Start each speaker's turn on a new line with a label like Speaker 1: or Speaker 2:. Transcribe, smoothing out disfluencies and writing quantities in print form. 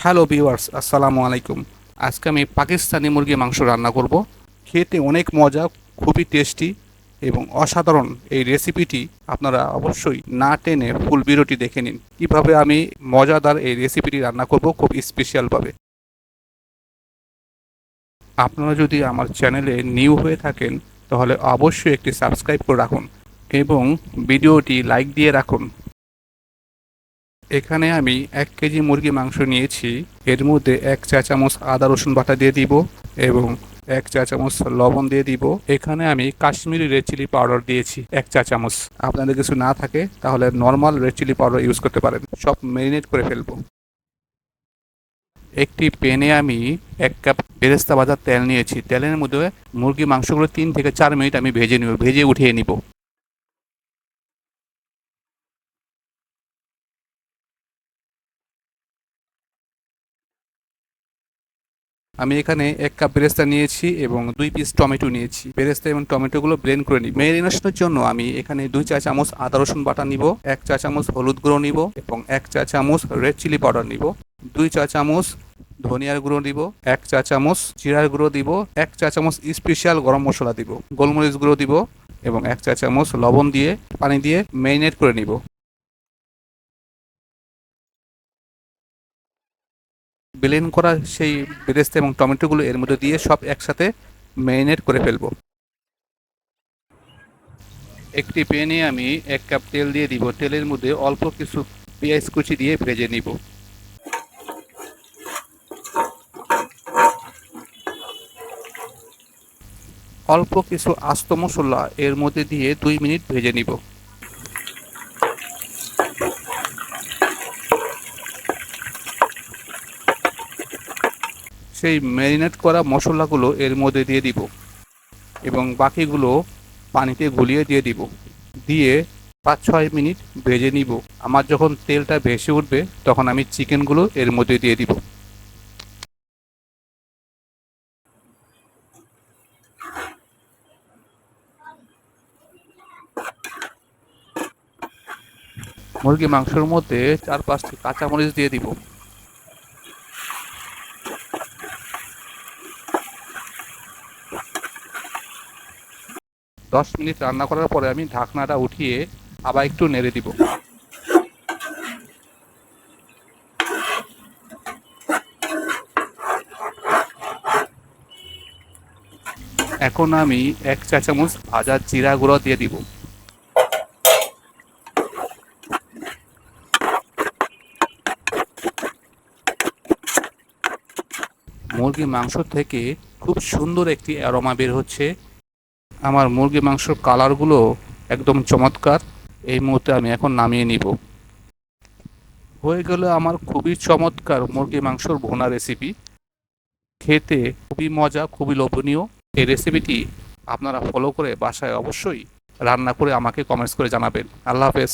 Speaker 1: Hello viewers, আসসালামু আলাইকুম। আজকে আমি পাকিস্তানি মুরগি মাংস রান্না করব। খেতে অনেক মজা, খুবই টেস্টি এবং অসাধারণ এই রেসিপিটি আপনারা অবশ্যই না টেনে ফুল ভিডিওটি দেখে নিন। কিভাবে আমি মজাদার এই রেসিপিটি রান্না করব খুব স্পেশালভাবে। আপনারা যদি আমার চ্যানেলে নিউ হয়ে থাকেন তাহলে অবশ্যই একটি সাবস্ক্রাইব করে রাখুন এবং ভিডিওটি লাইক দিয়ে রাখুন। এখানে আমি 1 কেজি মুরগি মাংস নিয়েছি। এর মধ্যে 1 চা চামচ আদা রসুন বাটা দিয়ে দিব এবং 1 চা চামচ লবণ দিয়ে দিব। এখানে আমি কাশ্মীরি রেড চিলি পাউডার দিয়েছি 1 চা চামচ। আপনাদের কিছু না থাকে তাহলে normal red chili powder use করতে পারেন। সব ম্যারিনেট করে ফেলবো। একটি প্যানে আমি 1 কাপ বেরেস্তা ভাজা তেল নিয়েছি। তেলের মধ্যে মুরগি মাংসগুলো 3 থেকে 4 মিনিট আমি ভেজে উঠিয়ে নিব। আমি এখানে 1 কাপ বেরেস্তা নিয়েছি এবং 2 পিস টমেটো নিয়েছি। বেরেস্তা এবং টমেটোগুলো ব্লেন্ড করে নিই। ম্যারিনেশনের জন্য আমি এখানে 2 চা চামচ আদা রসুন বাটা নিব, 1 চা চামচ হলুদ গুঁড়ো নিব এবং 1 চা চামচ রেড চিলি পাউডার নিব, 2 চা চামচ ধনিয়ার গুঁড়ো দিব, 1 চা চামচ জিরার গুঁড়ো দিব, 1 চা চামচ স্পেশাল গরম মশলা দিব, গোলমরিচ গুঁড়ো দিব এবং 1 চা চামচ লবণ দিয়ে পানি দিয়ে ম্যারিনেট করে নিব। ব্লেন্ড করা সেই বেরেস্তা এবং টমেটোগুলো এর মধ্যে দিয়ে সব একসাথে ম্যারিনেট করে ফেলবো। একটি প্যানে আমি 1 কাপ তেল দিয়ে দিব। তেলের মধ্যে অল্প কিছু পেঁয়াজ কুচি দিয়ে ভেজে নিব। অল্প কিছু আস্ত মশলা এর মধ্যে দিয়ে 2 মিনিট ভেজে নিব। সেই ম্যারিনেট করা মশলাগুলো এর মধ্যে দিয়ে দিব এবং বাকিগুলো পানিতে গুলিয়ে দিয়ে দিব। দিয়ে 5-6 মিনিট ভেজে নিব। আমার যখন তেলটা ভেসে উঠবে তখন আমি চিকেনগুলো এর মধ্যে দিয়ে দিব। মুরগি মাংসের মধ্যে 4-5টি কাঁচামরিচ দিয়ে দিব। 10 মিনিট রান্না করার পরে আমি ঢাকনাটা উঠিয়ে আবার একটু নেড়ে দিব। এখন আমি 1 চা চামচ ভাজা জিরা গুঁড়ো দিয়ে দিব। মুরগি মাংস থেকে খুব সুন্দর একটি অ্যারোমা বের হচ্ছে। আমার মুরগি মাংসর কালারগুলো একদম চমৎকার। এই মুহূর্তে আমি এখন নামিয়ে নিব। হয়ে গেল আমার খুবই চমৎকার মুরগি মাংসর ভুনা রেসিপি। খেতে খুবই মজা, খুবই লোভনীয়। এই রেসিপিটি আপনারা ফলো করে বাসায় অবশ্যই রান্না করে আমাকে কমেন্টস করে জানাবেন। আল্লাহ হাফেজ।